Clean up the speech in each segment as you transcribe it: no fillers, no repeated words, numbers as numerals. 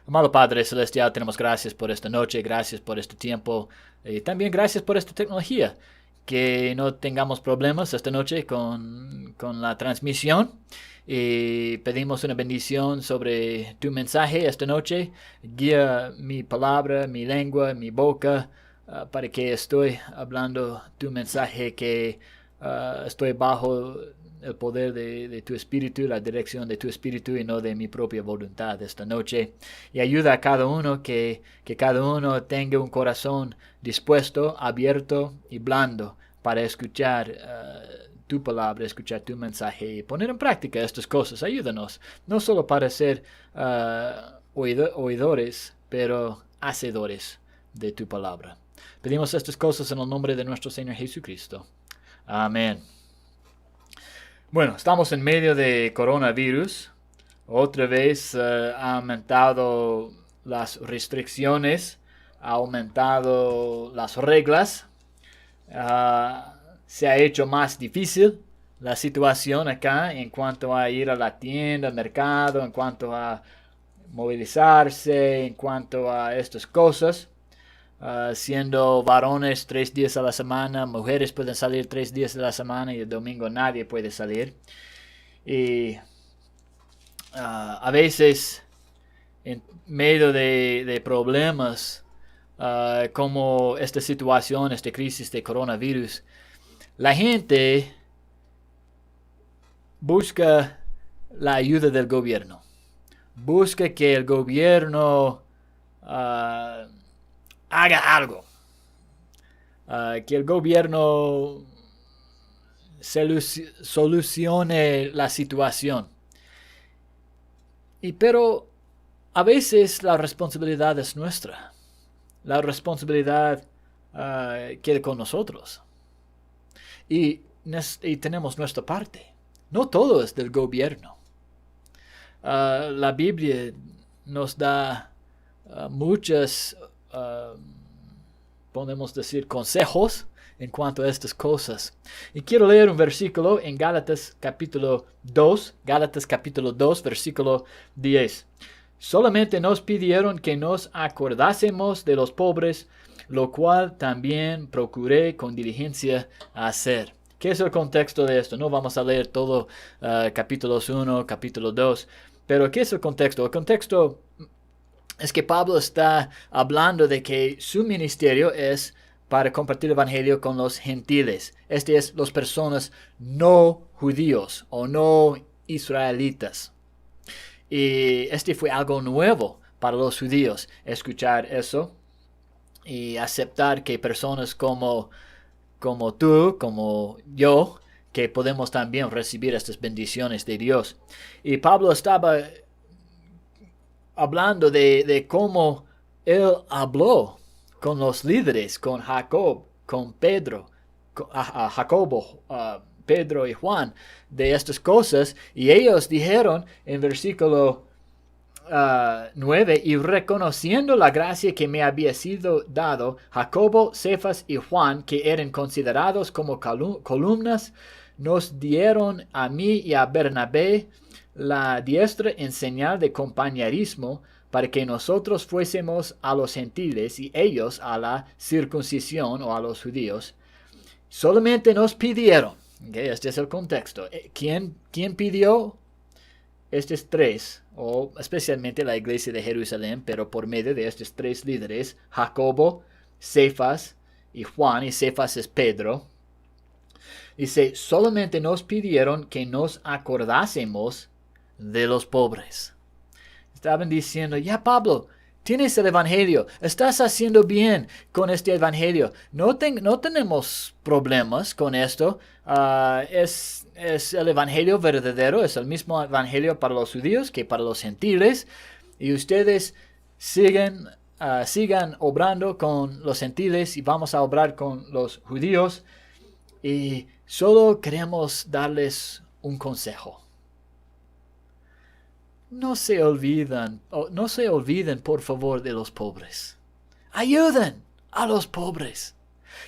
Amado Padre Celestial, tenemos gracias por esta noche, gracias por este tiempo y también gracias por esta tecnología. Que no tengamos problemas esta noche con la transmisión. Y pedimos una bendición sobre tu mensaje esta noche. Guía mi palabra, mi lengua, mi boca, para que estoy hablando tu mensaje, que estoy bajo el poder de tu espíritu, la dirección de tu espíritu y no de mi propia voluntad esta noche. Y ayuda a cada uno que cada uno tenga un corazón dispuesto, abierto y blando para escuchar tu palabra, escuchar tu mensaje y poner en práctica estas cosas. Ayúdanos, no solo para ser oidores, pero hacedores de tu palabra. Pedimos estas cosas en el nombre de nuestro Señor Jesucristo. Amén. Bueno, estamos en medio de coronavirus. Otra vez ha aumentado las restricciones, ha aumentado las reglas. Se ha hecho más difícil la situación acá en cuanto a ir a la tienda, al mercado, en cuanto a movilizarse, en cuanto a estas cosas. Siendo varones 3 días a la semana, mujeres pueden salir 3 días a la semana y el domingo nadie puede salir. Y a veces en medio de problemas como esta situación, esta crisis de coronavirus, la gente busca la ayuda del gobierno. Busca que el gobierno haga algo. Que el gobierno solucione la situación. Pero a veces la responsabilidad es nuestra. La responsabilidad queda con nosotros. Y tenemos nuestra parte. No todo es del gobierno. La Biblia nos da muchas podemos decir consejos en cuanto a estas cosas. Y quiero leer un versículo en Gálatas capítulo 2, versículo 10. Solamente nos pidieron que nos acordásemos de los pobres, lo cual también procuré con diligencia hacer. ¿Qué es el contexto de esto? No vamos a leer todo capítulos 1, capítulo 2, pero ¿qué es el contexto? El contexto es que Pablo está hablando de que su ministerio es para compartir el evangelio con los gentiles. Este es las personas no judíos o no israelitas. Y este fue algo nuevo para los judíos, escuchar eso y aceptar que personas como tú, como yo, que podemos también recibir estas bendiciones de Dios. Y Pablo estaba hablando de cómo él habló con los líderes, con Jacob, con Pedro, Jacobo, Pedro y Juan, de estas cosas, y ellos dijeron en versículo 9, y reconociendo la gracia que me había sido dado, Jacobo, Cefas y Juan, que eran considerados como columnas, nos dieron a mí y a Bernabé la diestra en señal de compañerismo, para que nosotros fuésemos a los gentiles y ellos a la circuncisión o a los judíos. Solamente nos pidieron, este es el contexto. ¿Quién pidió? Estos tres, o especialmente la iglesia de Jerusalén, pero por medio de estos tres líderes, Jacobo, Cefas y Juan, y Cefas es Pedro. Dice, solamente nos pidieron que nos acordásemos de los pobres. Estaban diciendo, ya Pablo, tienes el evangelio, estás haciendo bien con este evangelio, no tenemos problemas con esto, es el evangelio verdadero, es el mismo evangelio para los judíos que para los gentiles, y ustedes sigan obrando con los gentiles y vamos a obrar con los judíos, y solo queremos darles un consejo. No se olviden, por favor, de los pobres. Ayuden a los pobres.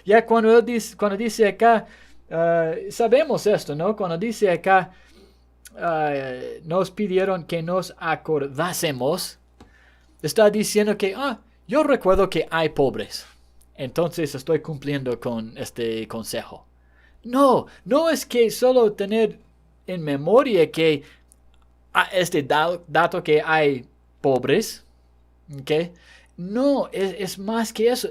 Ya cuando dice acá, sabemos esto, ¿no? Cuando dice acá, nos pidieron que nos acordásemos. está diciendo que, yo recuerdo que hay pobres, entonces estoy cumpliendo con este consejo. No, no es que solo tener en memoria que este dato que hay pobres, ¿ok? No, es más que eso,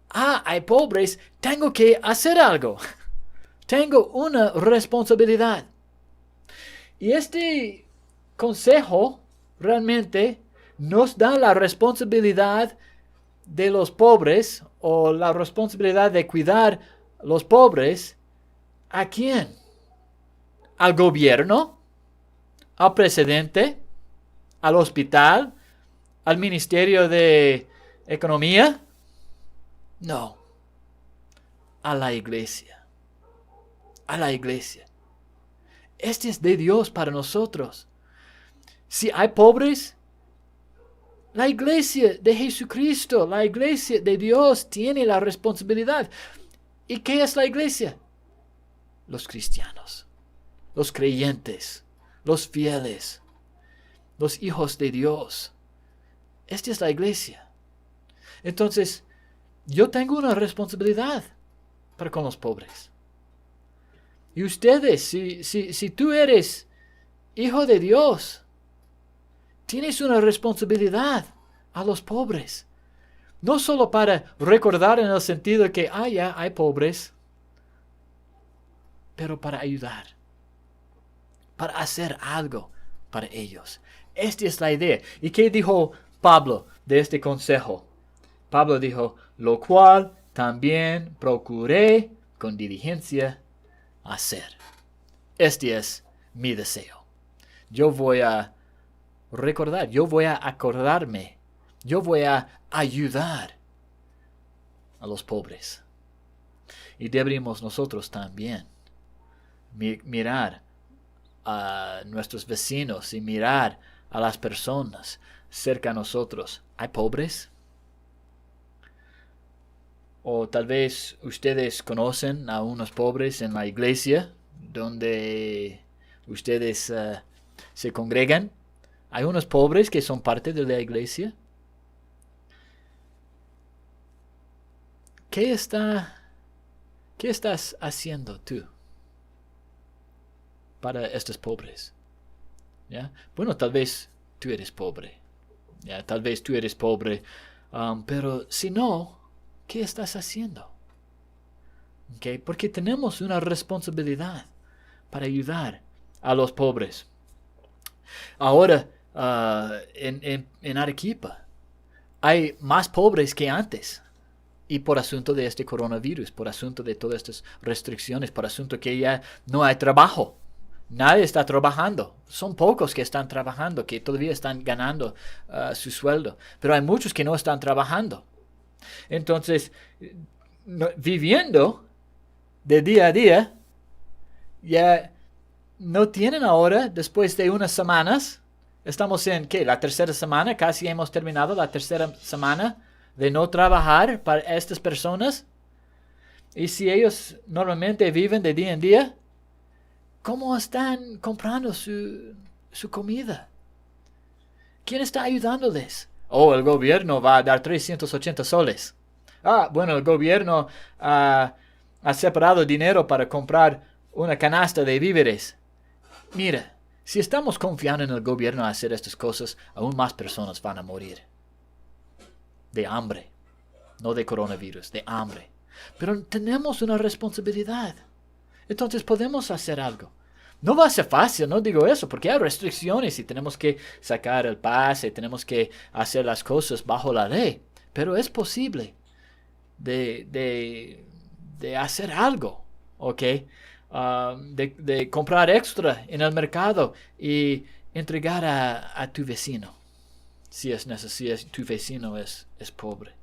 hay pobres, tengo que hacer algo. Tengo una responsabilidad. Y este consejo realmente nos da la responsabilidad de los pobres o la responsabilidad de cuidar a los pobres. ¿A quién? ¿Al gobierno? ¿Al presidente? ¿Al hospital? ¿Al Ministerio de Economía? No. A la iglesia. A la iglesia. Este es de Dios para nosotros. Si hay pobres, la iglesia de Jesucristo, la iglesia de Dios tiene la responsabilidad. ¿Y qué es la iglesia? Los cristianos, los creyentes, los fieles, los hijos de Dios. Esta es la iglesia. Entonces, yo tengo una responsabilidad para con los pobres. Y ustedes, si tú eres hijo de Dios, tienes una responsabilidad a los pobres. No solo para recordar en el sentido de que, ya hay pobres, pero para ayudar, para hacer algo para ellos. Esta es la idea. ¿Y qué dijo Pablo de este consejo? Pablo dijo, lo cual también procuré con diligencia hacer. Este es mi deseo. Yo voy a recordar, yo voy a acordarme, yo voy a ayudar a los pobres. Y deberíamos nosotros también mirar a nuestros vecinos y mirar a las personas cerca a nosotros. ¿Hay pobres? O tal vez ustedes conocen a unos pobres en la iglesia donde ustedes se congregan. Hay unos pobres que son parte de la iglesia. ¿Qué estás haciendo tú para estos pobres? ¿Ya? Bueno, tal vez tú eres pobre. ¿Ya? Tal vez tú eres pobre. Pero si no, ¿qué estás haciendo? ¿Okay? Porque tenemos una responsabilidad para ayudar a los pobres. Ahora, en Arequipa, hay más pobres que antes. Y por asunto de este coronavirus, por asunto de todas estas restricciones, por asunto que ya no hay trabajo. Nadie está trabajando. Son pocos que están trabajando, que todavía están ganando su sueldo. Pero hay muchos que no están trabajando. Entonces, viviendo de día a día, ya no tienen ahora, después de unas semanas, estamos en, la tercera semana, casi hemos terminado la tercera semana de no trabajar para estas personas. Y si ellos normalmente viven de día en día, ¿cómo están comprando su comida? ¿Quién está ayudándoles? El gobierno va a dar 380 soles. Bueno, el gobierno ha separado dinero para comprar una canasta de víveres. Mira, si estamos confiando en el gobierno a hacer estas cosas, aún más personas van a morir. De hambre. No de coronavirus, de hambre. Pero tenemos una responsabilidad. Entonces podemos hacer algo. No va a ser fácil, no digo eso, porque hay restricciones y tenemos que sacar el pase, tenemos que hacer las cosas bajo la ley. Pero es posible de hacer algo, ¿ok? De comprar extra en el mercado y entregar a tu vecino, si es necesario, si tu vecino es pobre.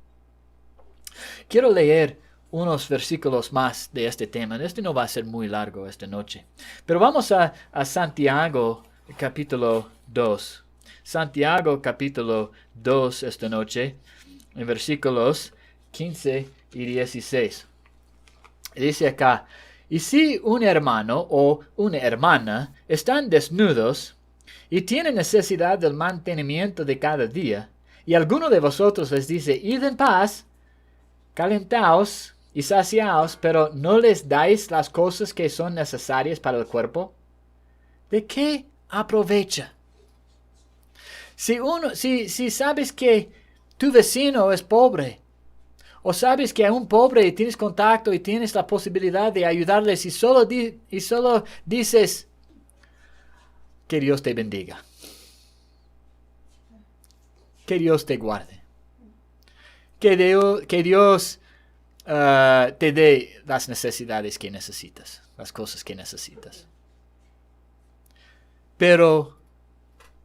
Quiero leer unos versículos más de este tema. Este no va a ser muy largo esta noche. Pero vamos a Santiago capítulo 2. Santiago capítulo 2 esta noche, en versículos 15 y 16. Dice acá, y si un hermano o una hermana están desnudos y tienen necesidad del mantenimiento de cada día, Y alguno de vosotros les dice, id en paz, calentaos y saciaos, pero no les dais las cosas que son necesarias para el cuerpo. ¿De qué aprovecha? Si sabes que tu vecino es pobre, o sabes que hay un pobre y tienes contacto y tienes la posibilidad de ayudarles y solo dices, que Dios te bendiga, que Dios te guarde, que Dios te dé las necesidades que necesitas, las cosas que necesitas. Pero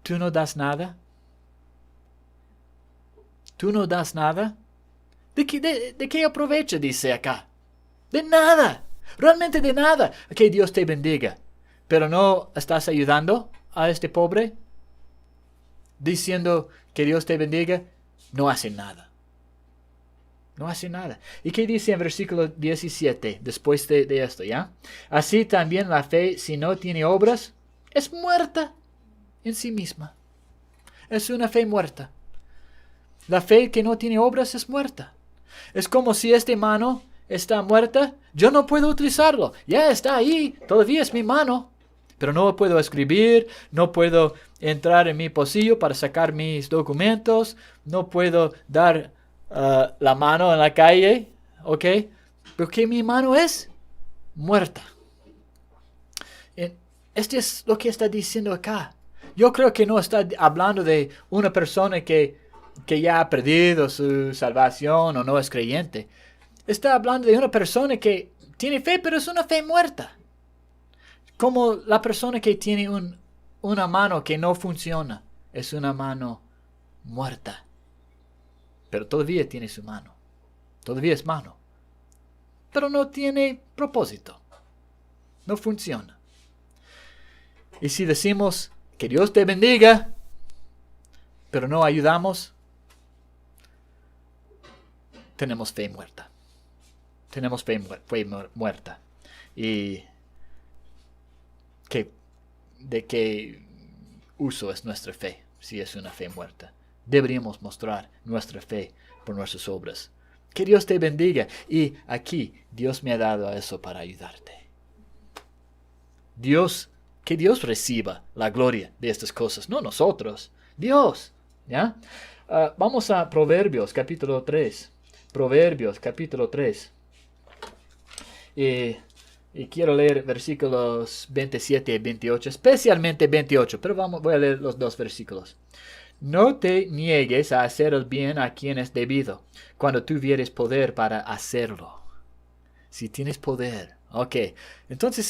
tú no das nada. ¿Tú no das nada? ¿De qué aprovecha? Dice acá. De nada. Realmente de nada. Que Dios te bendiga. Pero no estás ayudando a este pobre. Diciendo que Dios te bendiga. No hace nada. No hace nada. ¿Y qué dice en versículo 17? Después de esto, ¿ya? Así también la fe, si no tiene obras, es muerta en sí misma. Es una fe muerta. La fe que no tiene obras es muerta. Es como si esta mano está muerta. Yo no puedo utilizarlo. Ya está ahí. Todavía es mi mano. Pero no puedo escribir. No puedo entrar en mi pocillo para sacar mis documentos. No puedo dar la mano en la calle. ¿Ok? Porque mi mano es muerta. Este es lo que está diciendo acá. Yo creo que no está hablando de una persona que ya ha perdido su salvación o no es creyente. Está hablando de una persona que tiene fe, pero es una fe muerta. Como la persona que tiene una mano que no funciona. Es una mano muerta. Pero todavía tiene su mano. Todavía es mano. Pero no tiene propósito. No funciona. Y si decimos que Dios te bendiga, pero no ayudamos, tenemos fe muerta. Tenemos fe muerta. Y ¿de qué uso es nuestra fe si es una fe muerta? Deberíamos mostrar nuestra fe por nuestras obras. Que Dios te bendiga. Y aquí Dios me ha dado a eso para ayudarte. Que Dios reciba la gloria de estas cosas, no nosotros. Dios. ¿Ya? Vamos a Proverbios capítulo 3. Proverbios capítulo 3. Y quiero leer versículos 27 y 28, especialmente 28, pero voy a leer los dos versículos. No te niegues a hacer el bien a quien es debido, cuando tuvieres poder para hacerlo. Si tienes poder. Ok. Entonces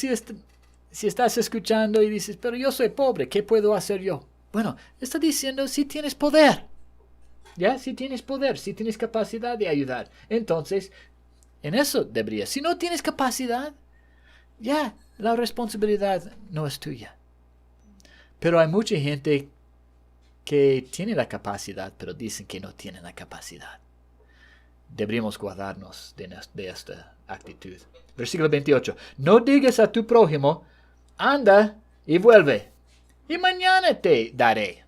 si estás escuchando y dices, pero yo soy pobre, ¿qué puedo hacer yo? Bueno, está diciendo si tienes poder. ¿Ya? Si tienes poder, si tienes capacidad de ayudar. Entonces, en eso deberías. Si no tienes capacidad, ya, la responsabilidad no es tuya. Pero hay mucha gente que tiene la capacidad, pero dicen que no tienen la capacidad. Deberíamos guardarnos de esta actitud. Versículo 28. No digas a tu prójimo, anda y vuelve, y mañana te daré.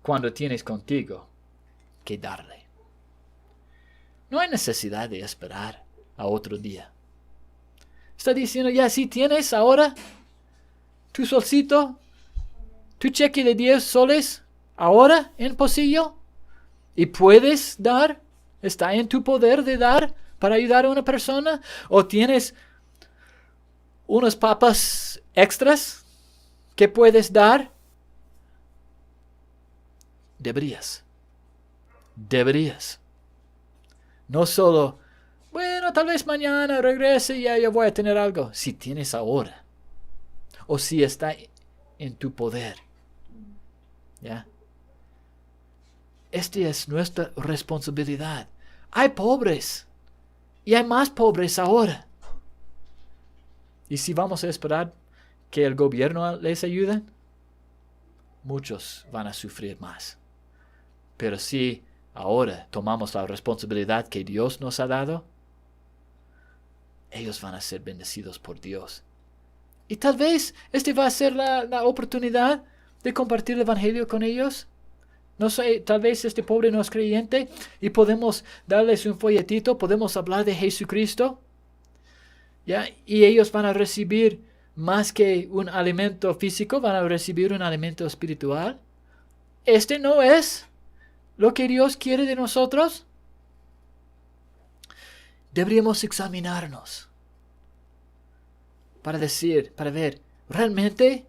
Cuando tienes contigo que darle. No hay necesidad de esperar a otro día. Está diciendo, ya si tienes ahora tu solcito, tu cheque de 10 soles, ahora en pocillo, y puedes dar, está en tu poder de dar para ayudar a una persona, o tienes unas papas extras que puedes dar, deberías. No solo, bueno, tal vez mañana regrese y ya yo voy a tener algo. Si tienes ahora. O si está en tu poder. ¿Ya? Esta es nuestra responsabilidad. Hay pobres. Y hay más pobres ahora. Y si vamos a esperar que el gobierno les ayude, muchos van a sufrir más. Pero si ahora tomamos la responsabilidad que Dios nos ha dado, ellos van a ser bendecidos por Dios. Y tal vez este va a ser la oportunidad de compartir el evangelio con ellos. No sé, tal vez este pobre no es creyente y podemos darles un folletito, podemos hablar de Jesucristo, ¿ya? Y ellos van a recibir más que un alimento físico, van a recibir un alimento espiritual. Este no es lo que Dios quiere de nosotros. Deberíamos examinarnos para ver, ¿realmente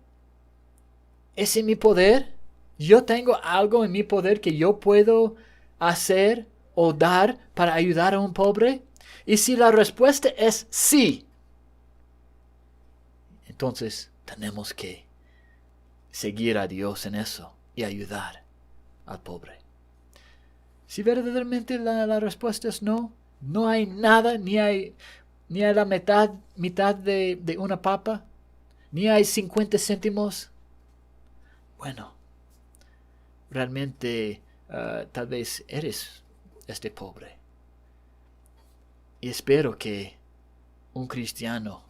es en mi poder? ¿Yo tengo algo en mi poder que yo puedo hacer o dar para ayudar a un pobre? Y si la respuesta es sí, entonces tenemos que seguir a Dios en eso y ayudar al pobre. Si verdaderamente la respuesta es no, no hay nada, ni hay la mitad de una papa, ni hay 50 céntimos. Bueno, realmente tal vez eres este pobre. Y espero que un cristiano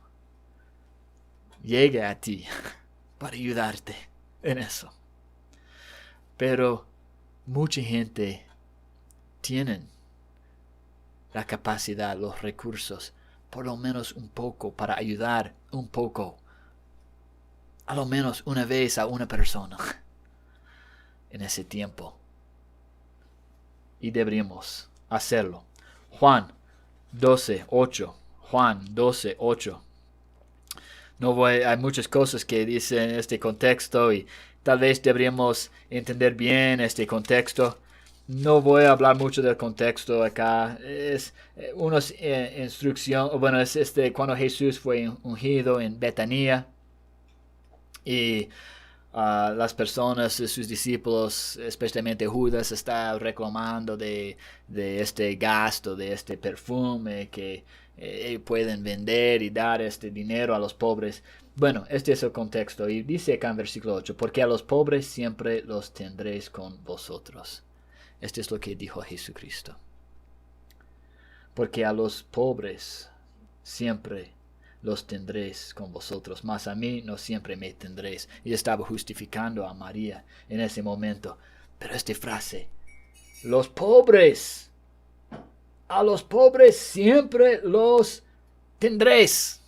llegue a ti para ayudarte en eso. Pero mucha gente tiene la capacidad, los recursos, por lo menos un poco, para ayudar un poco, a lo menos una vez a una persona en ese tiempo. Y deberíamos hacerlo. Juan 12:8. Juan 12:8. Hay muchas cosas que dicen en este contexto y tal vez deberíamos entender bien este contexto. No voy a hablar mucho del contexto acá. Es una instrucción, bueno, es cuando Jesús fue ungido en Betania y las personas, sus discípulos, especialmente Judas, está reclamando de este gasto, de este perfume que pueden vender y dar este dinero a los pobres. Bueno, este es el contexto y dice acá en versículo 8, porque a los pobres siempre los tendréis con vosotros. Este es lo que dijo Jesucristo. Porque a los pobres siempre los tendréis con vosotros, mas a mí no siempre me tendréis. Y estaba justificando a María en ese momento. Pero esta frase, los pobres, a los pobres siempre los tendréis.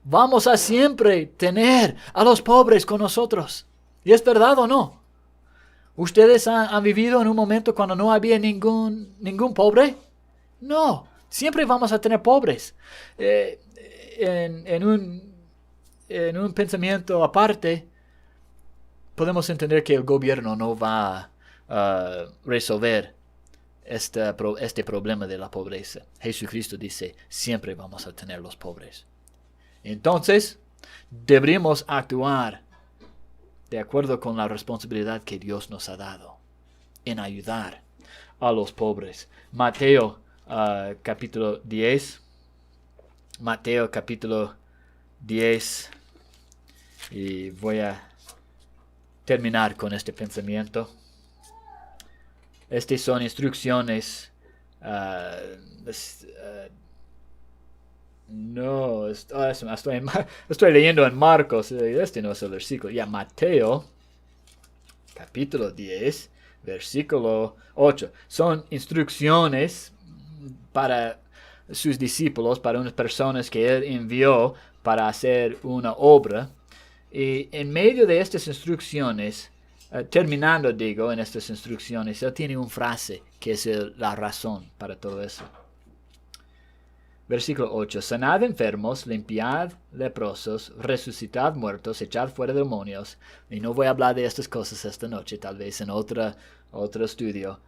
Vamos a siempre tener a los pobres con nosotros. ¿Y es verdad o no? ¿Ustedes han vivido en un momento cuando no había ningún pobre? No, siempre vamos a tener pobres. En un pensamiento aparte, podemos entender que el gobierno no va a resolver este problema de la pobreza. Jesucristo dice, siempre vamos a tener los pobres. Entonces, deberíamos actuar de acuerdo con la responsabilidad que Dios nos ha dado en ayudar a los pobres. Mateo capítulo 10. Mateo capítulo 10. Y voy a terminar con este pensamiento. Estas son instrucciones. No, estoy leyendo en Marcos. Este no es el versículo. Ya, Mateo, capítulo 10, versículo 8. Son instrucciones para sus discípulos, para unas personas que él envió para hacer una obra. Y en medio de estas instrucciones, terminando, en estas instrucciones, él tiene una frase que es la razón para todo eso. Versículo 8. Sanad enfermos, limpiad leprosos, resucitad muertos, echad fuera demonios. Y no voy a hablar de estas cosas esta noche, tal vez en otro estudio.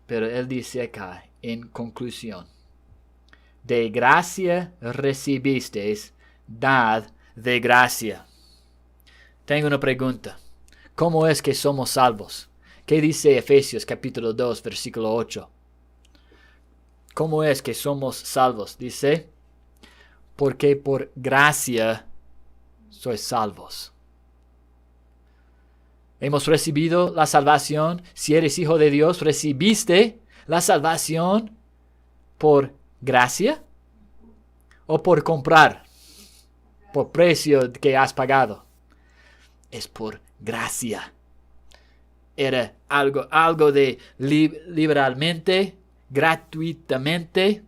Pero él dice acá, en conclusión, de gracia recibisteis, dad de gracia. Tengo una pregunta. ¿Cómo es que somos salvos? ¿Qué dice Efesios capítulo 2, versículo 8? ¿Cómo es que somos salvos? Dice, porque por gracia sois salvos. Hemos recibido la salvación. Si eres hijo de Dios, recibiste la salvación por gracia o por comprar, por precio que has pagado. Es por gracia. era algo de liberalmente, gratuitamente,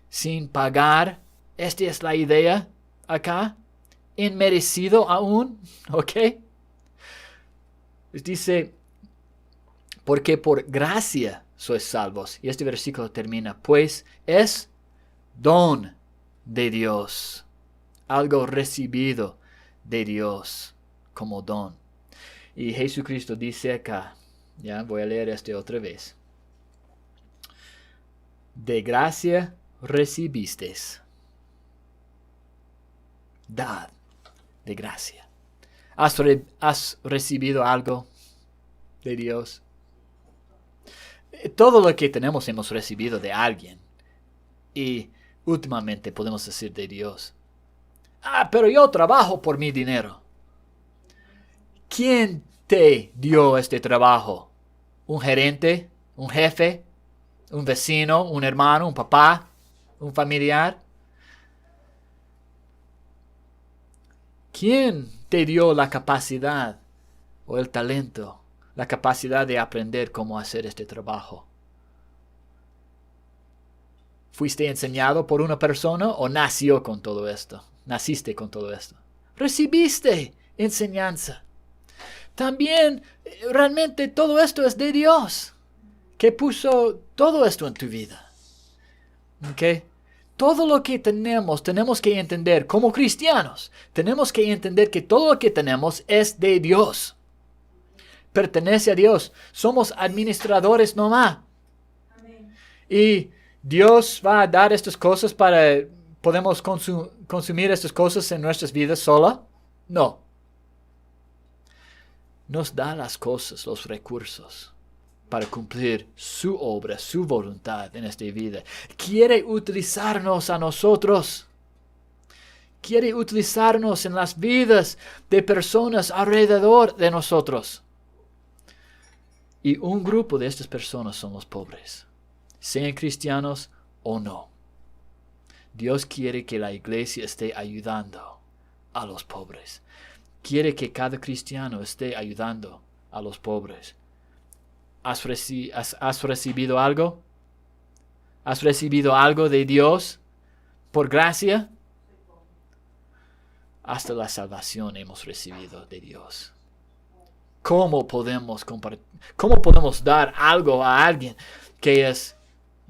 sin pagar. Esta es la idea acá. Inmerecido aún, ¿ok? Dice, porque por gracia sois salvos. Y este versículo termina, pues es don de Dios. Algo recibido de Dios como don. Y Jesucristo dice acá, ya voy a leer otra vez. De gracia recibisteis. Dad de gracia. ¿Has recibido algo de Dios? Todo lo que tenemos hemos recibido de alguien. Y últimamente podemos decir de Dios. Pero yo trabajo por mi dinero. ¿Quién te dio este trabajo? ¿Un gerente? ¿Un jefe? ¿Un vecino? ¿Un hermano? ¿Un papá? ¿Un familiar? ¿Quién te dio la capacidad o el talento, la capacidad de aprender cómo hacer este trabajo? ¿Fuiste enseñado por una persona o nació con todo esto? ¿Naciste con todo esto? Recibiste enseñanza. También realmente todo esto es de Dios, que puso todo esto en tu vida. ¿Ok? Todo lo que tenemos que entender como cristianos. Tenemos que entender que todo lo que tenemos es de Dios. Pertenece a Dios. Somos administradores nomás. Amén. Y Dios va a dar estas cosas ¿podemos consumir estas cosas en nuestras vidas sola? No. Nos da las cosas, los recursos, para cumplir su obra, su voluntad en esta vida. Quiere utilizarnos a nosotros. Quiere utilizarnos en las vidas de personas alrededor de nosotros. Y un grupo de estas personas son los pobres, sean cristianos o no. Dios quiere que la iglesia esté ayudando a los pobres. Quiere que cada cristiano esté ayudando a los pobres. ¿Has recibido algo? ¿Has recibido algo de Dios por gracia? Hasta la salvación hemos recibido de Dios. ¿Cómo podemos dar algo a alguien que es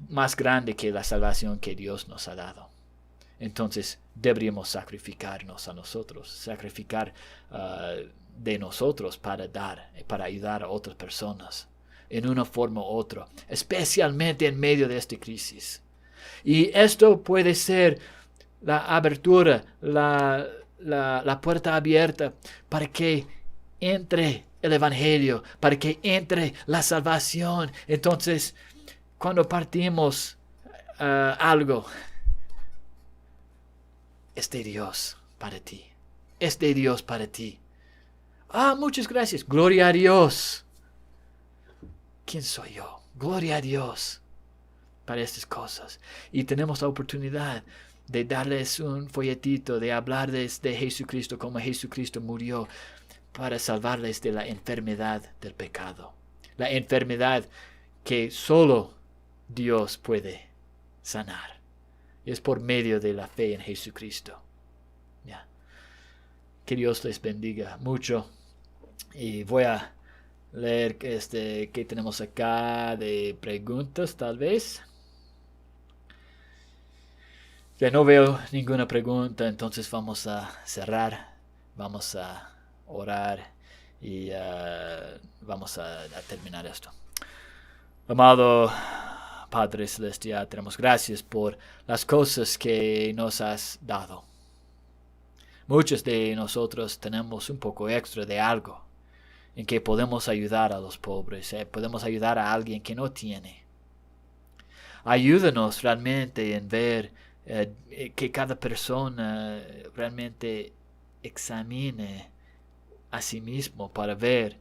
más grande que la salvación que Dios nos ha dado? Entonces deberíamos sacrificarnos a nosotros, sacrificar de nosotros para ayudar a otras personas en una forma u otra, especialmente en medio de esta crisis. Y esto puede ser la abertura, la puerta abierta para que entre el Evangelio, para que entre la salvación. Entonces, cuando partimos algo, es de Dios para ti. Es de Dios para ti. Muchas gracias. Gloria a Dios. ¿Quién soy yo? Gloria a Dios para estas cosas. Y tenemos la oportunidad de darles un folletito, de hablarles de Jesucristo, como Jesucristo murió para salvarles de la enfermedad del pecado. La enfermedad que solo Dios puede sanar. Es por medio de la fe en Jesucristo. Yeah. Que Dios les bendiga mucho. Y voy a leer que tenemos acá de preguntas, tal vez. Ya no veo ninguna pregunta, entonces vamos a cerrar. Vamos a orar y vamos a terminar esto. Amado Padre Celestial, tenemos gracias por las cosas que nos has dado. Muchos de nosotros tenemos un poco extra de algo en que podemos ayudar a los pobres, podemos ayudar a alguien que no tiene. Ayúdanos realmente en ver que cada persona realmente examine a sí mismo para ver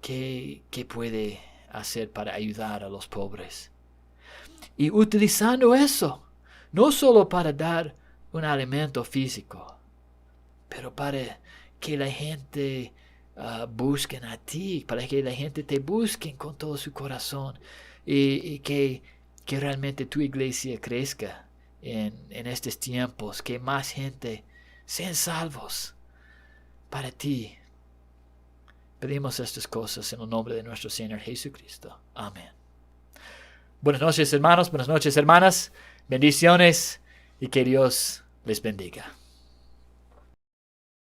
qué puede hacer para ayudar a los pobres. Y utilizando eso, no solo para dar un alimento físico, pero para que la gente busquen a ti, para que la gente te busque con todo su corazón y que realmente tu iglesia crezca en estos tiempos, que más gente sean salvos para ti. Pedimos estas cosas en el nombre de nuestro Señor Jesucristo. Amén. Buenas noches, hermanos, buenas noches, hermanas. Bendiciones y que Dios les bendiga.